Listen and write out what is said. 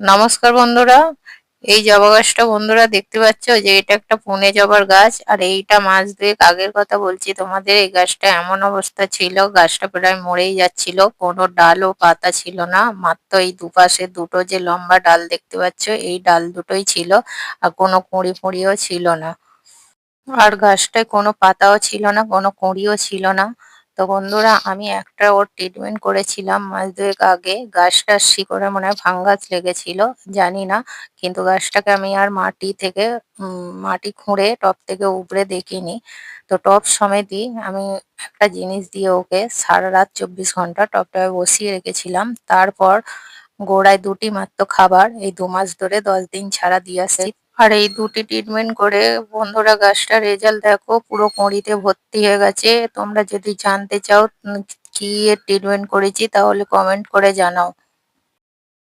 নমস্কার বন্ধুরা। এই জবা গাছটা বন্ধুরা দেখতে পাচ্ছ যে এটা একটা পুনে জবার গাছ, আর এইটা মাস দুয়েক আগের কথা বলছি তোমাদের। এই গাছটা এমন অবস্থা ছিল, গাছটা প্রায় মরেই যাচ্ছিল, কোনো ডাল ও পাতা ছিল না, মাত্র এই দুপাশে দুটো যে লম্বা ডাল দেখতে পাচ্ছ এই ডাল দুটোই ছিল, আর কোনো কুঁড়ি ফুঁড়িও ছিল না। আর গাছটায় কোনো পাতাও ছিল না, কোনো কুঁড়িও ছিল না। তো বন্ধুরা আমি একটা ওর ট্রিটমেন্ট করেছিলাম মাস দুয়েক আগে, গাছটার শিকড়ে মনে হয় ফাঙ্গাস লেগেছিল, জানি না। কিন্তু গাছটাকে আমি আর মাটি থেকে মাটি খুঁড়ে টব থেকে উপড়ে দেখিনি। তো টব সমেতই আমি একটা জিনিস দিয়ে ওকে সারা রাত 24 ঘন্টা টবটায় বসিয়ে রেখেছিলাম। তারপর গোড়ায় দুটি মাত্র খাবার এই 2 মাস ধরে 10 দিন ছাড়া দিয়ে আসছি। আর এই দুটি ট্রিটমেন্ট করে বন্ধুরা গাছটার রেজাল্ট দেখো, পুরো কুঁড়িতে ভর্তি হয়ে গেছে। তোমরা যদি জানতে চাও কি এর ট্রিটমেন্ট করেছি তাহলে কমেন্ট করে জানাও।